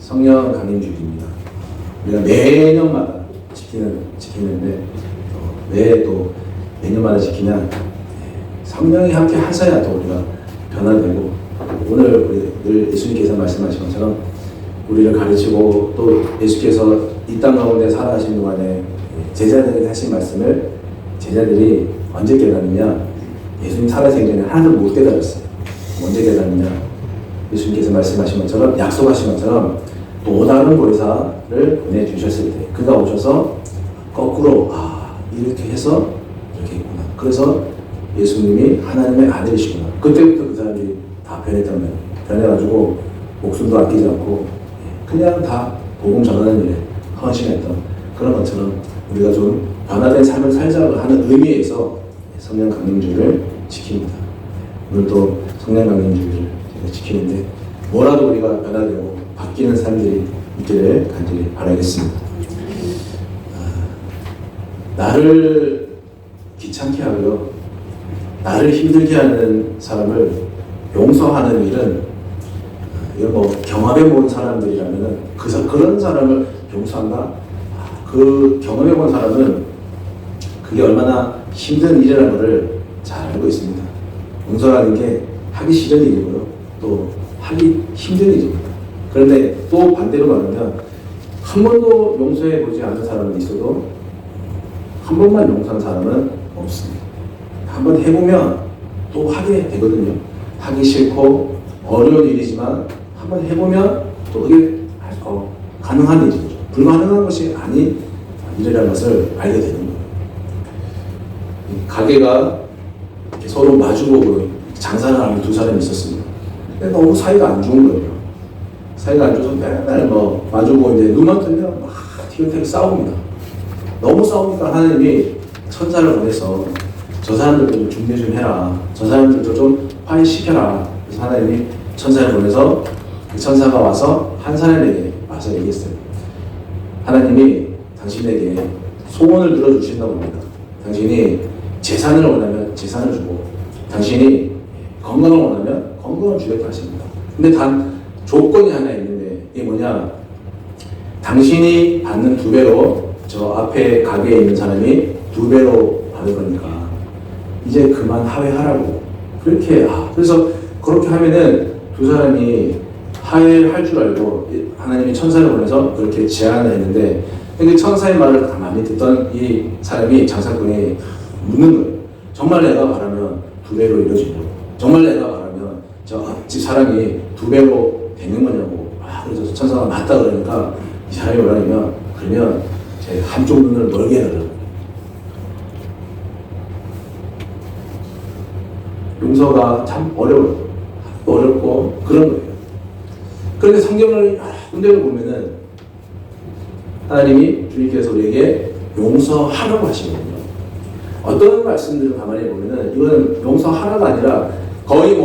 성령 강림주일입니다. 우리가 매년마다 지키는데 왜 또 매년마다 지키냐? 성령이 함께 하셔야 또 우리가 변화되고, 오늘 우리 늘 예수님께서 말씀하신 것처럼 우리를 가르치고 또 예수께서 이 땅 가운데 살아가신 동안에 제자들에게 하신 말씀을 제자들이 언제 깨달았냐? 예수님 살아생전 전에 하나도 못 깨달았어요. 언제 깨달았냐? 예수님께서 말씀하신 것처럼, 약속하신 것처럼 또 다른 보혜사를 보내주셨을 때 그가 오셔서 거꾸로 이렇게 해서 이렇게 있구나. 그래서 예수님이 하나님의 아들이시구나. 그때부터 그 사람들이 다 변해가지고 목숨도 아끼지 않고 그냥 다 복음 전하는 일에 헌신했던 그런 것처럼 우리가 좀 변화된 삶을 살자고 하는 의미에서 성령 강림주일을 지킵니다. 오늘도 성령 강림주일을 지키는데 뭐라도 우리가 변화되고 바뀌는 삶들이 있기를 간절히 바라겠습니다. 나를 귀찮게 하고요, 나를 힘들게 하는 사람을 용서하는 일은, 이건 뭐 경험해 본 사람들이라면은 그런 사람을 용서한다? 그 경험해 본 사람은 그게 얼마나 힘든 일이라는 것을 잘 알고 있습니다. 용서라는 게 하기 싫은 일이고요, 또 하기 힘든 일입니다. 그런데 또 반대로 말하면 한 번도 용서해 보지 않은 사람은 있어도 한 번만 용서한 사람은 없습니다. 한 번 해보면 또 하게 되거든요. 하기 싫고 어려운 일이지만 한 번 해보면 또 그게 가능한 일이죠. 불가능한 것이 아닌 일이라는 것을 알게 되는 거예요. 가게가 서로 마주보고 장사를 하는 두 사람이 있었습니다. 근데 너무 사이가 안 좋은 거예요. 사이가 안 좋아서 맨날 마주보고 이제 눈만 뜨면 막 티격태격 싸웁니다. 너무 싸우니까 하나님이 천사를 보내서 저 사람들도 좀 중재 좀 해라, 저 사람들도 좀 화해시켜라. 그래서 하나님이 천사를 보내서 그 천사가 와서 한 사람에게 와서 얘기했어요. 하나님이 당신에게 소원을 들어주신다고 합니다. 당신이 재산을 원하면 재산을 주고, 당신이 건강을 원하면 건강을 주겠다 하십니다. 근데 단 조건이 하나 있는데, 이게 뭐냐? 당신이 받는 2배로 저 앞에 가게에 있는 사람이 2배로 받을 거니까 이제 그만 하회하라고. 그렇게 그래서 그렇게 하면은 두 사람이 하회할 줄 알고 하나님이 천사를 보내서 그렇게 제안을 했는데, 그 천사의 말을 가만히 듣던 이 사람이 장사꾼이 묻는 거예요. 정말 내가 말하면 2배로 이루어지냐고. 정말 내가 말하면 저 앞집 사람이 2배로 되는 거냐고. 그래서 천사가 맞다 그러니까 이 사람이 뭐라냐면, 그러면 제 한쪽 눈을 멀게 해달라고. 용서가 참 어렵고 그런 거예요. 그런데 성경을 여러 군데를 보면은 하나님이 주님께서 우리에게 용서하라고 하시거든요. 어떤 말씀들을 가만히 보면은 이거는 용서하라가 아니라 거의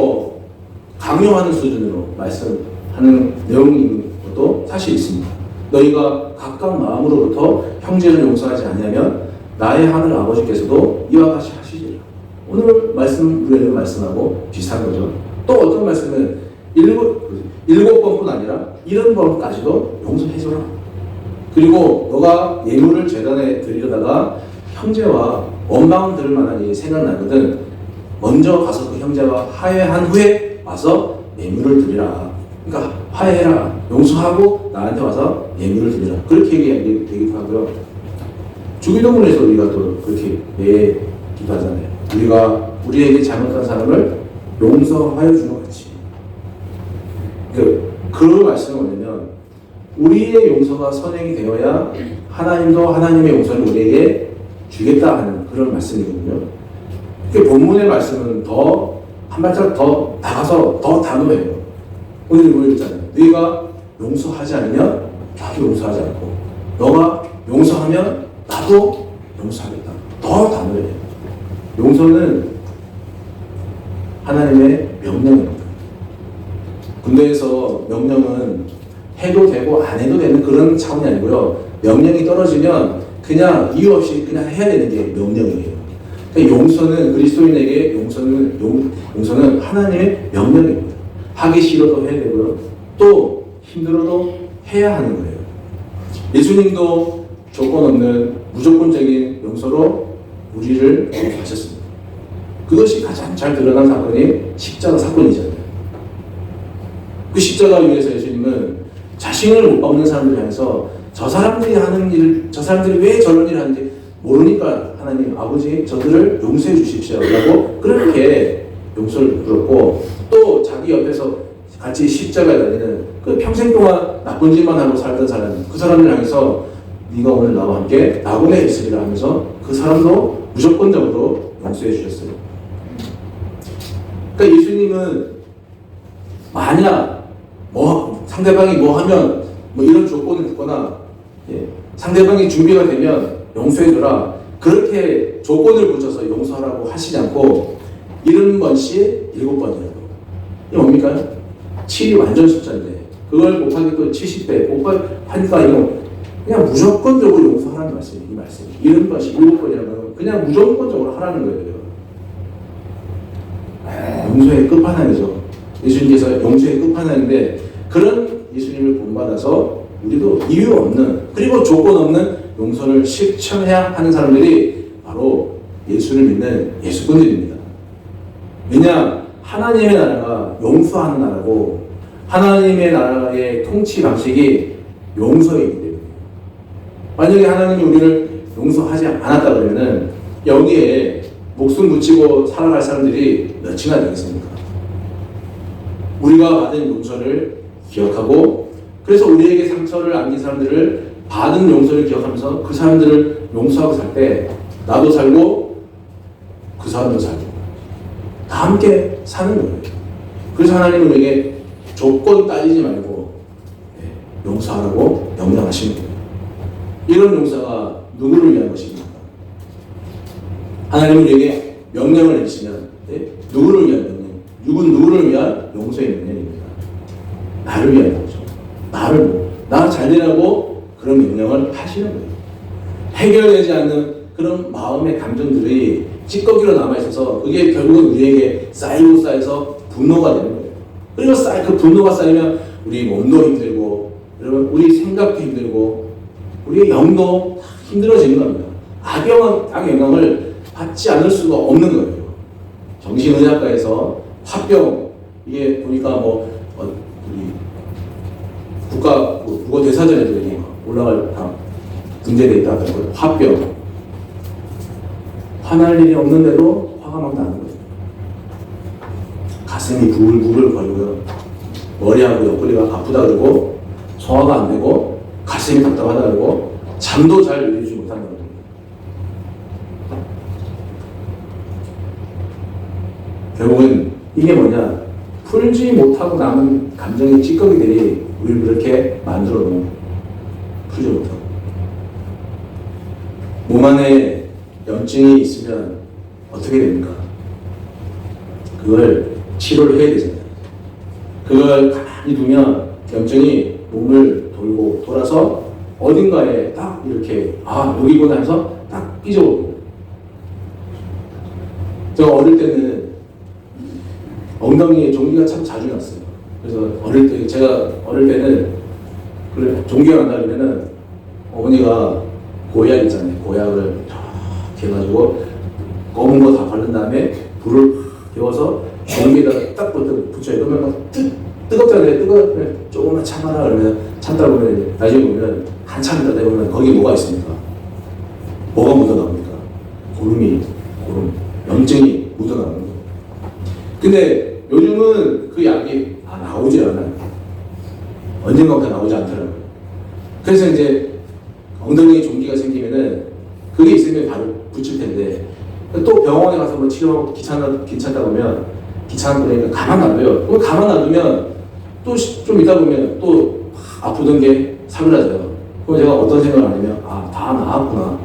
강요하는 수준으로 말씀하는 내용인 것도 사실 있습니다. 너희가 각각 마음으로부터 형제를 용서하지 않으면 나의 하늘 아버지께서도 이와 같이 하시리라. 오늘 우리에게 말씀하고 비슷한 거죠. 또 어떤 말씀은 7번뿐 아니라 70번까지도 용서해줘라. 그리고 너가 예물을 제단에 드리려다가 형제와 원망 들을 만한 일이 생각나거든 먼저 가서 그 형제와 화해한 후에 와서 예물을 드리라. 그러니까 화해해라. 용서하고 나한테 와서 예물을 드리라. 그렇게 얘기되기도 하고요. 주기도문에서 우리가 또 그렇게 얘기도 하잖아요. 우리가 우리에게 잘못한 사람을 용서하여 주는 것 같이. 그 말씀은 뭐냐면, 우리의 용서가 선행이 되어야 하나님도 하나님의 용서를 우리에게 주겠다 하는 그런 말씀이거든요. 본문의 말씀은 한 발짝 더 나가서 더 단호해요. 오늘 보여줬잖아요. 너희가 용서하지 않으면 나도 용서하지 않고, 너가 용서하면 나도 용서하겠다. 더 단호해요. 용서는 하나님의 명령입니다. 군대에서 명령은 해도 되고 안 해도 되는 그런 차원이 아니고요. 명령이 떨어지면 그냥 이유 없이 그냥 해야 되는 게 명령이에요. 그러니까 용서는 그리스도인에게 용서는 하나님의 명령입니다. 하기 싫어도 해야 되고요. 또 힘들어도 해야 하는 거예요. 예수님도 조건 없는 무조건적인 용서로 우리를 용서하셨습니다. 그것이 가장 잘 드러난 사건이 십자가 사건이잖아요. 그 십자가 위에서 예수님은 자신을 못 박는 사람들 향해서 저 사람들이 하는 일, 저 사람들이 왜 저런 일을 하는지 모르니까 하나님 아버지 저들을 용서해 주십시오 라고 그렇게 용서를 베풀었고, 또 자기 옆에서 같이 십자가에 달리는 그 평생 동안 나쁜 짓만 하고 살던 사람, 그 사람을 향해서 네가 오늘 나와 함께 낙원에 있으리라 하면서 그 사람도 무조건적으로 용서해 주셨어요. 그러니까 예수님은 만약 상대방이 뭐 하면 이런 조건을 듣거나 상대방이 준비가 되면 용서해줘라 그렇게 조건을 붙여서 용서하라고 하시지 않고 70번씩 7번이라고. 이게 뭡니까? 7이 완전 숫자인데 그걸 곱하기 또 70배 곱하니까 이거 그냥 무조건적으로 용서하라는 말씀이에요. 이 말씀이 70번씩 7번이라고 그냥 무조건적으로 하라는 거예요. 용서의 끝판왕이죠. 예수님께서 용서의 끝판왕인데 그런 예수님을 본받아서 우리도 이유 없는 그리고 조건 없는 용서를 실천해야 하는 사람들이 바로 예수를 믿는 예수꾼들입니다. 왜냐? 하나님의 나라가 용서하는 나라고 하나님의 나라의 통치 방식이 용서이기 때문에 만약에 하나님이 우리를 용서하지 않았다 그러면은 여기에 목숨 붙이고 살아갈 사람들이 몇이나 되겠습니까? 우리가 받은 용서를 기억하고 그래서 우리에게 상처를 안긴 사람들을 받은 용서를 기억하면서 그 사람들을 용서하고 살 때 나도 살고 그 사람도 살고 다 함께 사는 거예요. 그래서 하나님은 우리에게 조건 따지지 말고 용서하라고 명령하시는 거예요. 이런 용서가 누구를 위한 것입니까? 하나님은 우리에게 명령을 해주시면 누구를 위한 명령? 누구를 위한 용서의 명령입니다. 나를 위한 거죠. 나 잘 되라고 그런 명령을 하시는 거예요. 해결되지 않는 그런 마음의 감정들이 찌꺼기로 남아있어서 그게 결국은 우리에게 쌓여서 분노가 되는 거예요. 그리고 그 분노가 쌓이면 우리 몸도 힘들고 여러분 우리 생각도 힘들고 우리의 영도 힘들어지는 겁니다. 악의 영향을 받지 않을 수가 없는 거예요. 정신의학과에서 화병 이게 보니까 우리 국어 대사전에도 올라갈 문제되어 있다 하더라고요. 화병. 화날 일이 없는데도 화가 막 나는 거죠. 가슴이 부글부글 거리고요. 머리하고 옆구리가 아프다 그러고 소화가 안 되고 가슴이 답답하다 그러고 잠도 잘 이루지 못한다 그러고. 결국은 이게 뭐냐? 풀지 못하고 남은 감정의 찌꺼기들이 우리를 그렇게 만들어 놓은 풀지 못하고 몸 안에 염증이 있으면 어떻게 됩니까? 그걸 치료를 해야 되잖아요. 그걸 가만히 두면 염증이 몸을 돌고 돌아서 어딘가에 딱 이렇게 여기구나 해서 딱 삐져오고. 제가 어릴 때는 엉덩이에 종기가 참 자주 났어요. 그래서 제가 어릴 때는 종기가 난다 그러면은 어머니가 고약 있잖아요. 고약을 이렇게 해가지고 검은 거 다 바른 다음에 불을 데워서 종기에다가 딱 붙여요. 그러면 막 뜨겁잖아요. 뜨거워 조금만 참아라 그러면 참다 보면 나중에 보면 한참 있다 보면 거기 뭐가 있습니까? 뭐가 묻어나옵니까? 고름 염증이 묻어나오는 거예요. 근데 요즘은 그 약이 나오지 않아요. 언젠가부터 나오지 않더라고요. 그래서 이제 엉덩이에 종기가 생기면은 그게 있으면 바로 붙일 텐데 또 병원에 가서 뭐 치료하고 귀찮다 보면 귀찮으니까 가만 놔둬요. 그럼 가만 놔두면 또 좀 있다 보면 또 아프던 게 사그라져요. 그럼 제가 어떤 생각을 하냐면 다 나았구나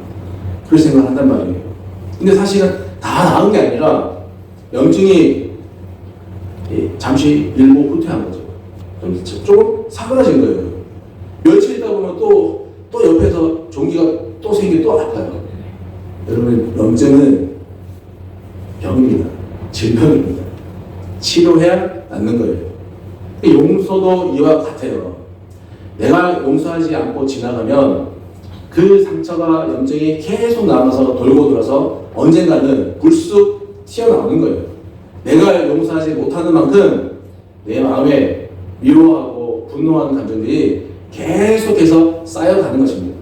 그런 생각을 한단 말이에요. 근데 사실은 다 나은 게 아니라 염증이 잠시 일부 후퇴한 거죠. 조금 사그라진 거예요. 며칠 있다 보면 또 옆에서 종기가 또 생기고 또 아파요. 여러분 염증은 병입니다. 질병입니다. 치료해야 낫는 거예요. 용서도 이와 같아요. 내가 용서하지 않고 지나가면 그 상처가 염증이 계속 남아서 돌고 돌아서 언젠가는 불쑥 튀어나오는 거예요. 내가 용서하지 못하는 만큼 내 마음에 미워하고 분노하는 감정들이 계속해서 쌓여가는 것입니다.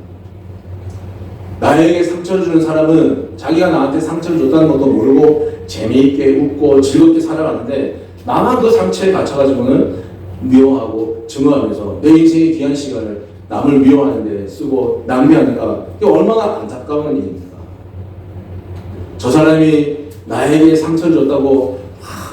나에게 상처를 주는 사람은 자기가 나한테 상처를 줬다는 것도 모르고 재미있게 웃고 즐겁게 살아가는데 나만 그 상처에 갇혀가지고는 미워하고 증오하면서 내 인생의 귀한 시간을 남을 미워하는 데 쓰고 낭비하니까 이게 얼마나 안타까운 일입니까? 저 사람이 나에게 상처를 줬다고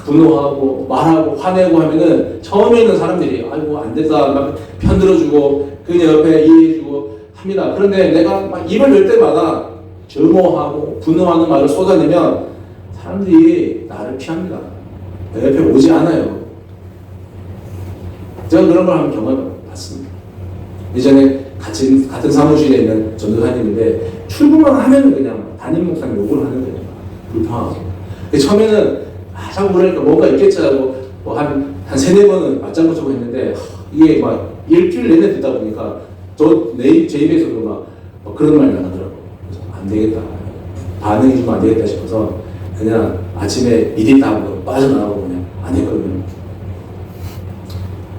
분노하고 말하고 화내고 하면은 처음에 있는 사람들이 아이고 안 됐다 막 편들어주고 그냥 옆에 이해해주고 합니다. 그런데 내가 막 입을 열 때마다 증오하고 분노하는 말을 쏟아내면 사람들이 나를 피합니다. 내 옆에 오지 않아요. 제가 그런 걸 한번 경험해봤습니다. 예전에 같은 사무실에 있는 전도사님인데 출근만 하면은 그냥 담임 목사님 욕을 하는 거예요. 불평하고. 처음에는 자꾸 그러니까 뭔가 있겠지 하고 뭐 한 세네 번은 맞장구 치고 했는데 이게 막 일주일 내내 듣다 보니까 제 입에서도 막 그런 말이 나가더라고. 그래서 안 되겠다. 반응이 좀 안 되겠다 싶어서 그냥 아침에 미리 따고 빠져나가고 그냥 안 했거든요.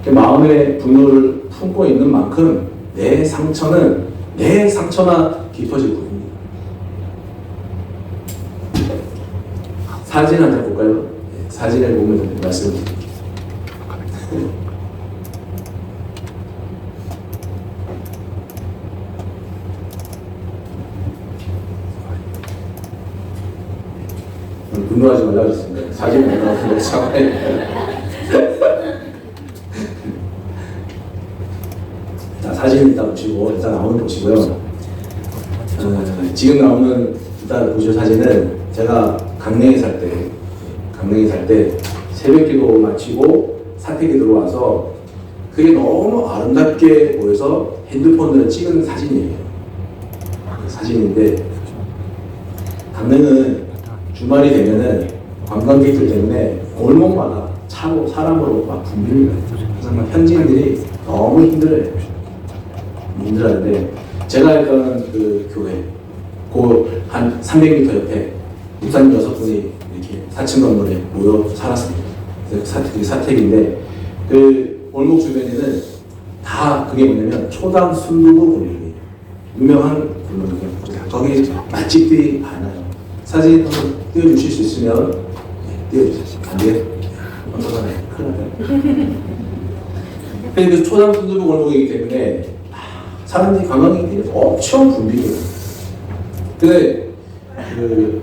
마음의 분노를 품고 있는 만큼 내 상처는 내 상처나 깊어질 뿐입니다. 사진 한 장 볼까요? 사진을 보면서 말씀드릴게요. 분노하지 말라고 했습니다. 사진을 못 나오고 자, 사진 일단 보시고 일단 나오는 거 보시고요. 지금 나오는 일단 보실 사진은 제가 강릉에 살 때 새벽기도 마치고 사택에 들어와서 그게 너무 아름답게 보여서 핸드폰으로 찍은 사진이에요. 사진인데 강릉은 주말이 되면은 관광객들 때문에 골목마다 차고 사람으로 막 붐빕니다. 그래서 막 현지인들이 너무 힘들어하는데 제가 있던 그 교회 그 한 300m 옆에 목사님 6분이 이렇게 4층 건물에 모여 살았습니다. 그게 사택인데 그 골목 주변에는 다 그게 뭐냐면 초당 순두부 골목이에요. 유명한 골목이에요. 거기 맛집들이 많아요. 사진 한번 띄워주실 수 있으면 띄워주세요. 안 돼요? 어떡하나요? 큰일 나요. 근데 그 초당 순두부 골목이기 때문에 사람들이 관광객들이 엄청 붐비거든요. 근데 그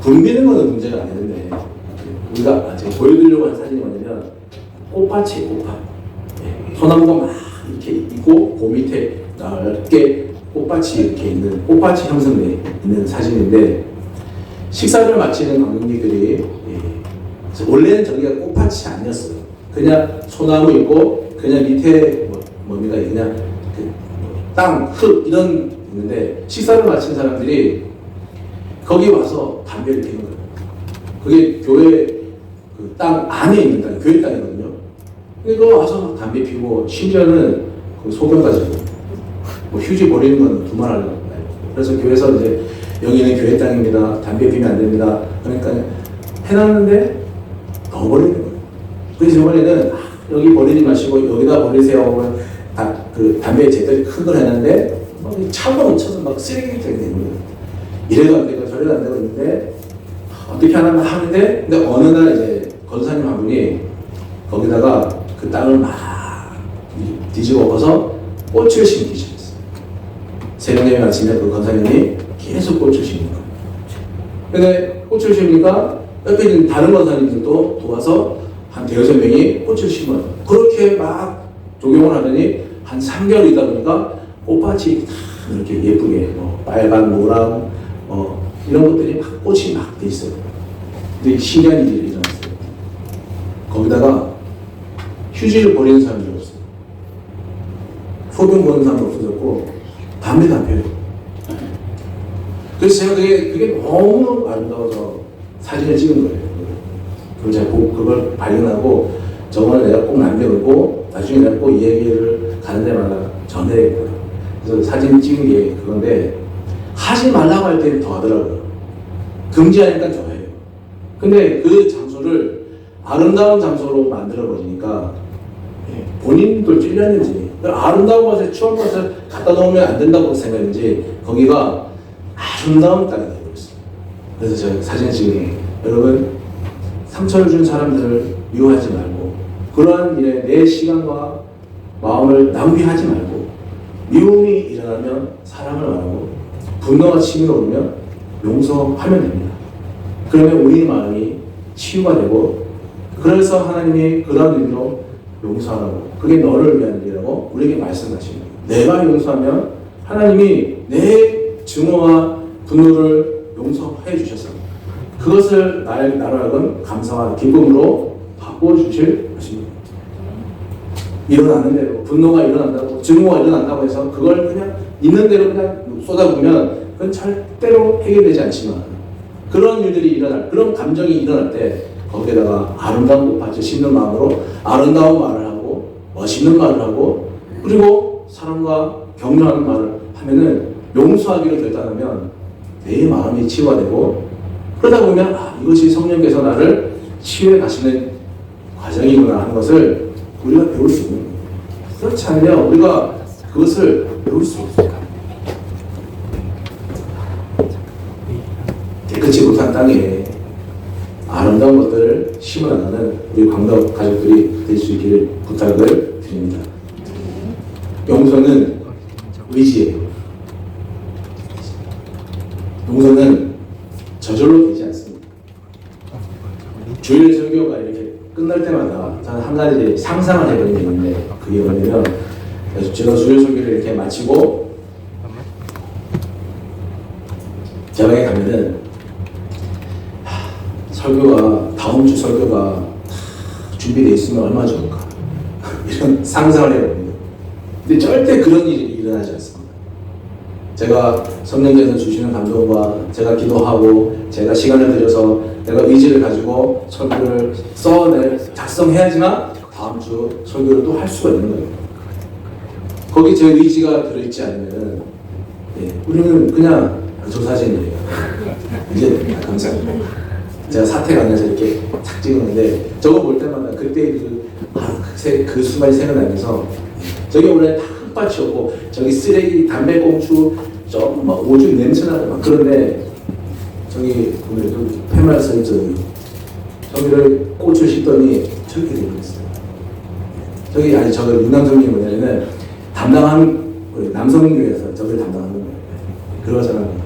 붐비는 거는 문제가 아니는데 우리가 제가 보여드리려고 하는 사진이 뭐냐면 꽃밭이에요. 꽃밭. 소나무가 막 이렇게 있고 그 밑에 넓게 꽃밭이 이렇게 있는 꽃밭이 형성되어 있는 사진인데 식사를 마치는 관광객들이 원래는 저기가 꽃밭이 아니었어요. 그냥 소나무 있고 그냥 밑에 뭡니까 그냥 땅, 흙 이런 있는데 식사를 마친 사람들이 거기 와서 담배를 피는 거예요. 그게 교회 그 땅 안에 있는 땅, 교회 땅이거든요. 그거 와서 담배 피고 심지어는 그 소변 가지고 뭐 휴지 버리는 건 두말하려고 해요. 그래서 교회에서 이제 여기는 교회 땅입니다. 담배 피면 안 됩니다. 그러니까 해놨는데 넣어버리는 거예요. 그래서 저번에는 여기 버리지 마시고 여기다 버리세요. 그 담배 재떨이 큰 걸 해놨는데 막 차고 쳐서 막 쓰레기통이 되는 거예요. 이래도 안 되고 저래도 안 되고 있는데 어떻게 하나 하는데 근데 어느 날 이제 권사님 한 분이 거기다가 그 땅을 막 뒤집어 엎어서 꽃을 심기 시작했어요. 새벽에 아침에 그 권사님이 계속 꽃을 심는 거예요. 근데 꽃을 심으니까 옆에 있는 다른 권사님들도 도와서 한 대여섯 명이 꽃을 심어요. 그렇게 막 조경을 하더니 한 3개월 있다 보니까 꽃밭이 이렇게 예쁘게 빨간, 노랑 이런 것들이 막 꽃이 막 돼 있어요. 근데 신기한 일이 일어났어요. 거기다가 휴지를 버리는 사람이 없어요. 소변 보는 사람도 없어졌고 담배도 안 피워요. 그래서 제가 그게 너무 아름다워서 사진을 찍은 거예요. 그걸 제가 그걸 발견하고 저번에 내가 꼭 남겨놓고 나중에 내가 꼭 이 얘기를 가는 데마다 전해야겠다. 그래서 사진 찍은 게 그건데, 하지 말라고 할 때 더 하더라고요. 금지하니까 더 해요. 근데 그 장소를 아름다운 장소로 만들어버리니까 본인도 찔렸는지, 아름다운 것에 추한 것을 갖다 놓으면 안 된다고 생각했는지 거기가 아름다운 땅이 되어버렸어요. 그래서 제가 사진 찍은, 여러분, 상처를 준 사람들을 미워하지 말고, 그러한 일에 내 시간과 마음을 낭비하지 말고, 미움이 일어나면 사랑을 말하고, 분노가 치밀어 오르면 용서하면 됩니다. 그러면 우리 마음이 치유가 되고, 그래서 하나님이 그런 의미로 용서하라고, 그게 너를 위한 일이라고 우리에게 말씀하십니다. 내가 용서하면 하나님이 내 증오와 분노를 용서해 주셨습니다. 그것을 나로 하여금 감사와 기쁨으로 바꿔주실 것입니다. 일어나는 대로, 분노가 일어난다고, 증오가 일어난다고 해서 그걸 그냥 있는 대로 그냥 쏟아부으면 그건 절대로 해결되지 않지만, 그런 일들이 일어날, 그런 감정이 일어날 때 거기에다가 아름다운 꽃밭을 심는 마음으로 아름다운 말을 하고, 멋있는 말을 하고, 그리고 사랑과 격려하는 말을 하면은, 용서하기로 결단하면 내 마음이 치유가 되고, 그러다 보면 이것이 성령께서 나를 치유해 가시는 과정이구나 하는 것을 우리가 배울 수 있는 거예요. 그렇지 않으면 우리가 그것을 배울 수 없어요. 깨끗이 못한 땅에 아름다운 것들을 심어 나가는 우리 광덕 가족들이 될 수 있기를 부탁을 드립니다. 용서는 의지예요. 용서는 저절로 되지 않습니다. 주일 설교가 이렇게 끝날 때마다 저는 한 가지 상상을 해보는 게 있는데, 그게 뭐냐면, 제가 주일 설교를 이렇게 마치고 제 방에 가면은 설교가, 다음 주 설교가 준비되어 있으면 얼마나 좋을까, 이런 상상을 해봅니다. 근데 절대 그런 일이 일어나지 않습니다. 제가 성령께서 주시는 감동과 제가 기도하고 제가 시간을 들여서 내가 의지를 가지고 설교를 작성해야지만 다음 주 설교를 또 할 수가 있는 거예요. 거기 제 의지가 들어있지 않으면 우리는 그냥 조사진이에요. 이제 감사합니다. 제가 사택 안에서 이렇게 착 찍었는데 저거 볼 때마다 그때 그 순간이 생각나면서, 저기 원래 다 흙밭이었고 저기 쓰레기, 담배꽁초, 막 오줌 냄새나고 막 그런데, 저기 보면 그 팻말선이 저기를 꽃을 씻더니 저렇게 되어있어요. 저기 윤남성이 뭐냐면 담당한 우리 남성교회에서 저걸 담당하는 거예요. 그러잖아요.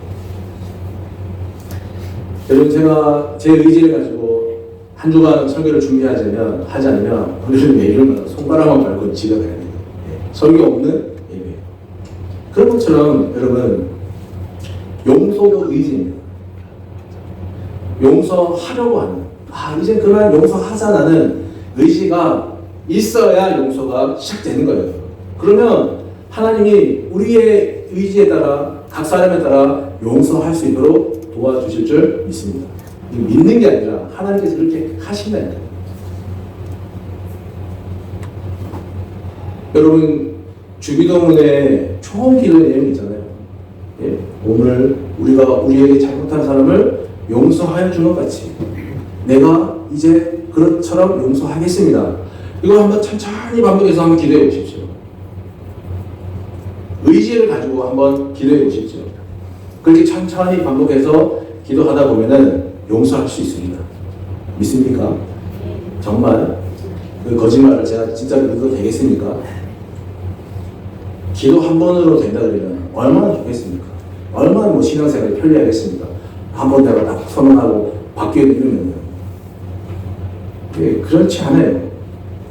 여러분, 제가 제 의지를 가지고 한 주간 설교를 하지 않으면 우리는 매일마다 손가락만 밟고 집에 가야 돼요. 설교 없는 예배. 그런 것처럼 여러분, 용서도 의지입니다. 용서하려고 하는, 이제 그만 용서하자라는 의지가 있어야 용서가 시작되는 거예요. 그러면 하나님이 우리의 의지에 따라, 각 사람에 따라 용서할 수 있도록 도와주실 줄 믿습니다. 믿는 게 아니라 하나님께서 그렇게 하신다니까요. 여러분, 주기도문에 좋은 기도 내용이 있잖아요. 오늘 우리가 우리에게 잘못한 사람을 용서하여 준 것 같이 내가 이제 그것처럼 용서하겠습니다. 이거 한번 천천히 반복해서 한번 기도해 보십시오. 의지를 가지고 한번 기도해 보십시오. 그렇게 천천히 반복해서 기도하다 보면은 용서할 수 있습니다. 믿습니까? 정말 그 거짓말을 제가 진짜로 믿어도 되겠습니까? 기도 한 번으로 된다 그러면 얼마나 좋겠습니까? 얼마나 신앙생활이 편리하겠습니까? 한 번 내가 딱 선언하고 바뀌어 이러면요. 그렇지 않아요.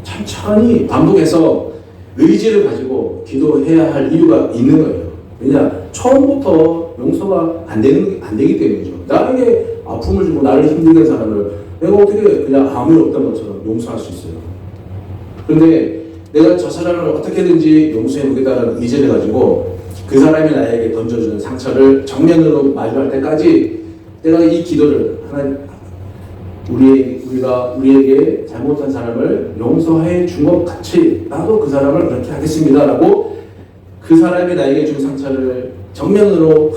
천천히 반복해서 의지를 가지고 기도해야 할 이유가 있는 거예요. 왜냐? 처음부터 용서가 안 되기 때문이죠. 나에게 아픔을 주고 나를 힘들게 한 사람을 내가 어떻게 그냥 아무 일 없던 것처럼 용서할 수 있어요. 그런데 내가 저 사람을 어떻게든지 용서해 보겠다는 의지를 가지고 그 사람이 나에게 던져주는 상처를 정면으로 마주할 때까지 내가 이 기도를 우리의 우리가 우리에게 잘못한 사람을 용서해 준 것 같이 나도 그 사람을 그렇게 하겠습니다라고 그 사람이 나에게 준 상처를 정면으로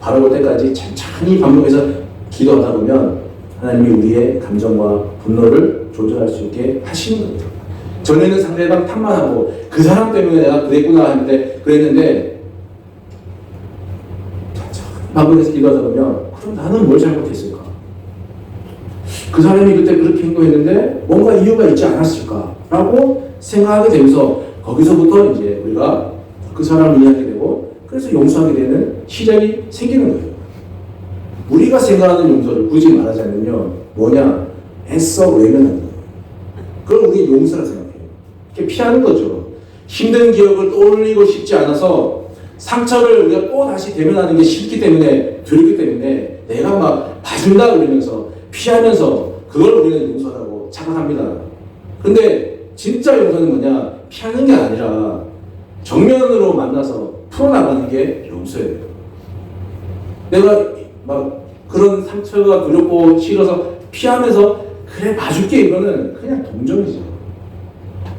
바라볼 때까지 천천히 반복해서 기도하다 보면 하나님이 우리의 감정과 분노를 조절할 수 있게 하시는 겁니다. 전에는 상대방 탓만 하고 그 사람 때문에 내가 그랬구나 했는데 그랬는데 반복해서 기도하다 보면 그럼 나는 뭘 잘못했을까? 그 사람이 그때 그렇게 행동했는데 뭔가 이유가 있지 않았을까? 라고 생각하게 되면서 거기서부터 이제 우리가 그 사람을 이해하게 되고 그래서 용서하게 되는 시작이 생기는 거예요. 우리가 생각하는 용서를 굳이 말하자면요. 뭐냐? 애써 외면하는 거예요. 그걸 우리 용서라 생각해요. 이렇게 피하는 거죠. 힘든 기억을 떠올리고 싶지 않아서 상처를 우리가 또 다시 대면하는 게 싫기 때문에 두렵기 때문에 내가 막 봐준다 그러면서 피하면서 그걸 우리는 용서라고 착각합니다. 근데 진짜 용서는 뭐냐? 피하는 게 아니라 정면으로 만나서 풀어나가는 게 용서예요. 내가 막 그런 상처가 두렵고 싫어서 피하면서 그래 봐줄게 이거는 그냥 동정이죠.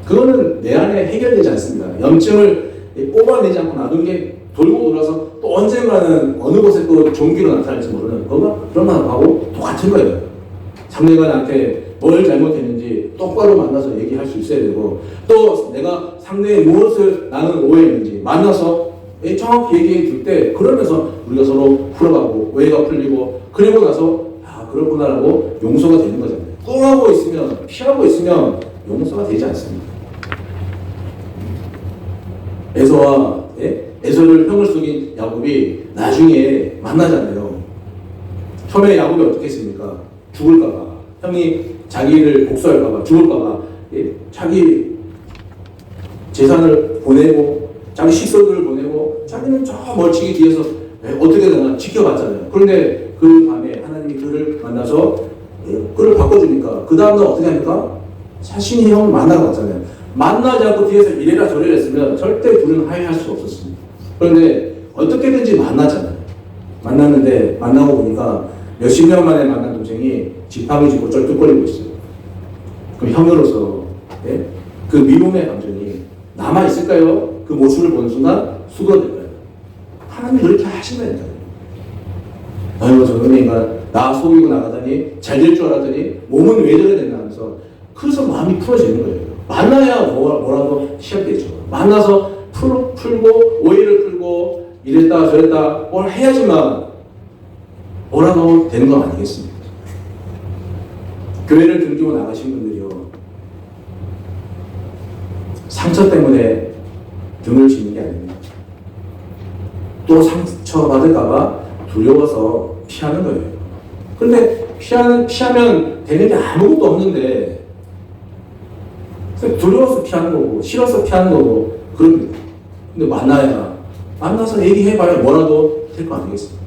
그거는 내 안에 해결되지 않습니다. 염증을 뽑아내지 않고 놔둔 게 돌고 돌아서 또 언젠가는 어느 곳에 또 종기로 나타날지 모르는 거가 그런 거하고 똑같은 거예요. 상대가 나한테 뭘 잘못했는지 똑바로 만나서 얘기할 수 있어야 되고 또 내가 상대의 무엇을 나는 오해했는지 만나서 정확히 얘기해 줄 때 그러면서 우리가 서로 풀어가고 오해가 풀리고 그리고 나서 아 그렇구나라고 용서가 되는 거잖아요. 꿍하고 있으면 피하고 있으면 용서가 되지 않습니다. 에서와 에서를 형을 속인 야곱이 나중에 만나잖아요. 처음에 야곱이 어떻게 했습니까? 죽을까봐 형이 자기를 복수할까봐 죽을까봐 자기 재산을 보내고 자기 식소들을 보내고 자기는 저 멀찍이 뒤에서 어떻게 되나 지켜봤잖아요. 그런데 그 밤에 하나님이 그를 만나서 그를 바꿔주니까 그 다음날 어떻게 합니까? 자신이 형을 만나러 갔잖아요. 만나지 않고 뒤에서 이래라 저래라 했으면 절대 둘은 화해할 수 없었습니다. 그런데 어떻게든지 만나잖아요. 만났는데 만나고 보니까 몇십 년 만에 만난 동생이 지팡이 짚고 쩔뚝거리고 있어요. 그럼 형으로서 그 미움의 감정이 남아있을까요? 그 모습을 보는 순간 수그러들까요? 하나님이 그렇게 하신다니까요. 아이고 저놈이 인간 나 속이고 나가다니 잘 될 줄 알았더니 몸은 왜 저래 됐나 하면서 그래서 마음이 풀어지는 거예요. 만나야 뭐라도 시작되죠. 만나서 풀고 오해를 풀고 이랬다 저랬다 뭘 해야지만 뭐라도 되는 거 아니겠습니까? 교회를 등지고 나가신 분들이요. 상처 때문에 등을 지는 게 아닙니다. 또 상처받을까봐 두려워서 피하는 거예요. 근데 피하면 되는 게 아무것도 없는데 두려워서 피하는 거고 싫어서 피하는 거고 그럽니다. 근데 만나서 얘기해봐야 뭐라도 될 거 아니겠습니까?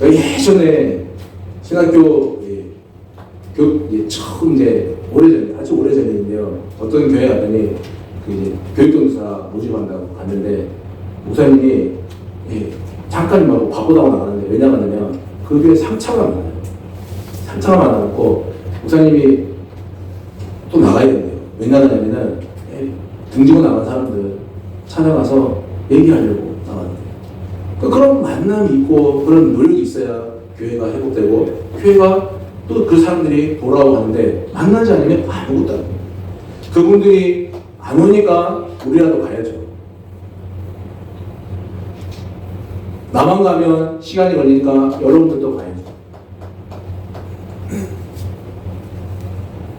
예전에 신학교 처음 오래전에 아주 오래전인데요. 어떤 교회 갔더니 교육동사 모집한다고 갔는데 목사님이 잠깐만 바쁘다고 나가는데 왜 나갔냐면 그 교회 상처가 많아요. 상처가 많아갖고 목사님이 또 나가야 된대요. 왜 나가냐면은 등지고 나간 사람들 찾아가서 얘기하려고 나갔는데 그런 만남이 있고 그런 노력이 있어야 교회가 회복되고 교회가 또 그 사람들이 돌아오고 하는데 만나지 않으면 아무것도 안 해요. 그분들이 안 오니까 우리라도 가야죠. 나만 가면 시간이 걸리니까 여러분들도 가야죠.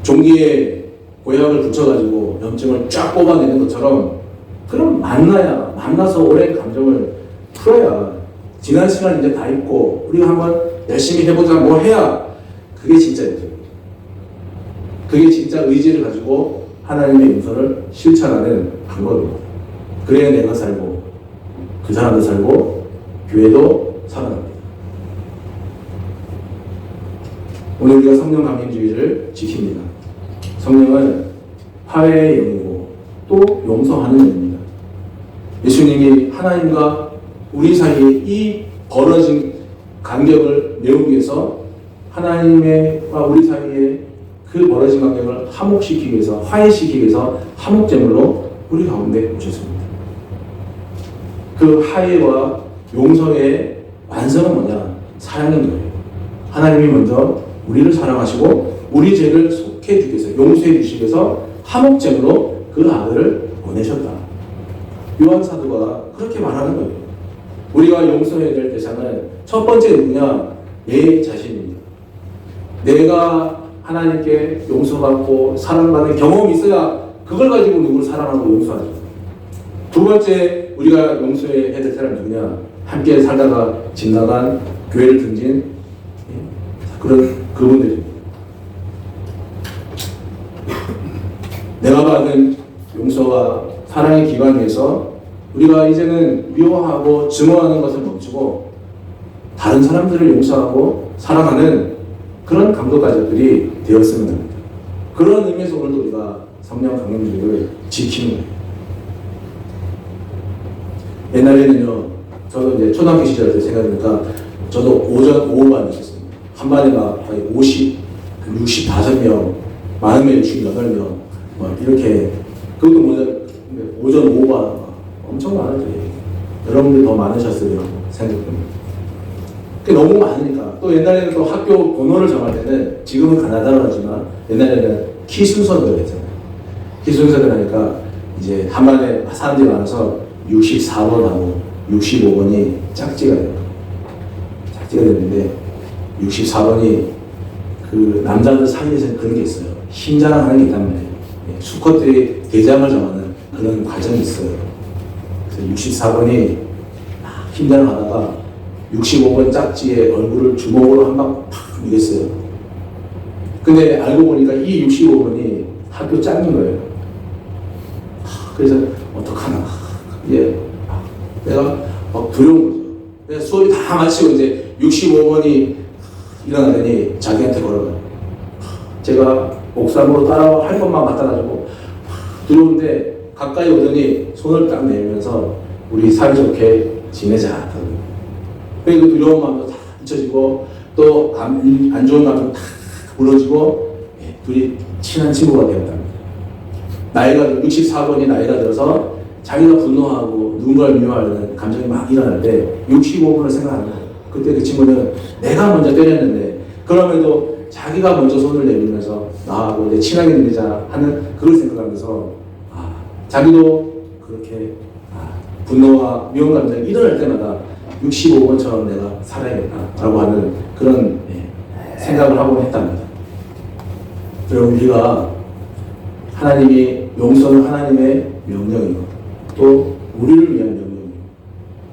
종기에 고약을 붙여가지고 염증을 쫙 뽑아내는 것처럼 그럼 만나서 오랜 감정을 풀어야 지난 시간 이제 다 있고 우리가 한번 열심히 해보자 뭐 해야 그게 진짜 용서입니다. 그게 진짜 의지를 가지고 하나님의 용서를 실천하는 방법입니다. 그래야 내가 살고 그 사람도 살고 교회도 살아납니다. 오늘 우리가 성령 강림주의를 지킵니다. 성령은 화해의 영이고 또 용서하는 영입니다. 예수님이 하나님과 우리 사이에 이 벌어진 간격을 메우기 위해서 하나님과 우리 사이에 그 벌어진 관계를 화목시키기 위해서, 화해시키기 위해서 화목제물로 우리 가운데 오셨습니다. 그 하해와 용서의 완성은 뭐냐? 사랑인 거예요. 하나님이 먼저 우리를 사랑하시고 우리 죄를 속해 주기 위해서, 용서해 주시기 위해서 화목제물로 그 아들을 보내셨다. 요한 사도가 그렇게 말하는 거예요. 우리가 용서해야 될 대상은 첫 번째 누구냐? 내 자신입니다. 내가 하나님께 용서받고 사랑받는 경험이 있어야 그걸 가지고 누구를 사랑하고 용서하죠. 두 번째 우리가 용서해야 될 사람이 누구냐? 함께 살다가 집 나간 교회를 등진 그런 그분들입니다. 내가 받은 용서와 사랑의 기반 위에서 우리가 이제는 미워하고 증오하는 것을 멈추고 다른 사람들을 용서하고 사랑하는 그런 강도가족들이 되었으면 합니다. 그런 의미에서 오늘도 우리가 성령 강림주의를 지키는 거예요. 옛날에는요, 저도 이제 초등학교 시절 때 생각해보니까 저도 오전, 오후반 있었습니다. 한 반에 막 거의 50, 65명, 많으면 68명, 막 이렇게, 그것도 먼저 오전, 오후반 엄청 많았죠. 여러분들 더 많으셨으리라고 생각합니다. 너무 많으니까. 또 옛날에는 또 학교 번호를 정할 때는 지금은 가나다로 하지만 옛날에는 키 순서대로 했잖아요. 키 순서대로 하니까 이제 한 반에 사람들이 많아서 64번하고 65번이 짝지가 돼요. 짝지가 됐는데 64번이 그 남자들 사이에서는 그런 게 있어요. 힘자랑하는 게 있단 말이에요. 수컷들이 대장을 정하는 그런 과정이 있어요. 그래서 64번이 힘자랑하다가 65번 짝지에 얼굴을 주먹으로 한 방 팍 이겼어요. 근데 알고 보니까 이 65번이 학교 짱인 거예요. 그래서 어떡하나. 예. 내가 막 두려운 거죠. 내가 수업이 다 마치고 이제 65번이 일어나더니 자기한테 걸어가요. 제가 옥상으로 따라와 할 것만 갖다가지고 두려운데 가까이 오더니 손을 딱 내밀면서 우리 사이좋게 지내자. 그리고 두려운 마음도 다 잊혀지고 또 안 좋은 감정 다 무너지고 둘이 친한 친구가 되었답니다. 나이가 64번이 나이가 들어서 자기가 분노하고 누군가를 미워하는 감정이 막 일어날 때 65번을 생각하는 거예요. 그때 그 친구는 내가 먼저 때렸는데 그럼에도 자기가 먼저 손을 내밀면서 나하고 내 친하게 지내자 하는 그걸 생각하면서 자기도 그렇게 분노와 미운 감정이 일어날 때마다 65번처럼 내가 살아야겠다라고 하는 그런 생각을 하고 했답니다. 여러분, 우리가 하나님이 용서는 하나님의 명령이고 또 우리를 위한 명령이고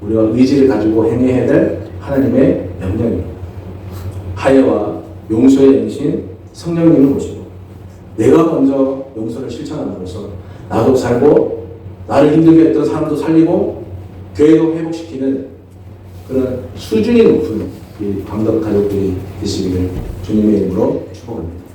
우리가 의지를 가지고 행해야 될 하나님의 명령입니다. 하해와 용서의 영신 성령님을 보시고 내가 먼저 용서를 실천함으로써 나도 살고 나를 힘들게 했던 사람도 살리고 교회도 회복시키는 그런 수준이 높은 이 광덕 가족들이 되시기를 주님의 이름으로 축복합니다.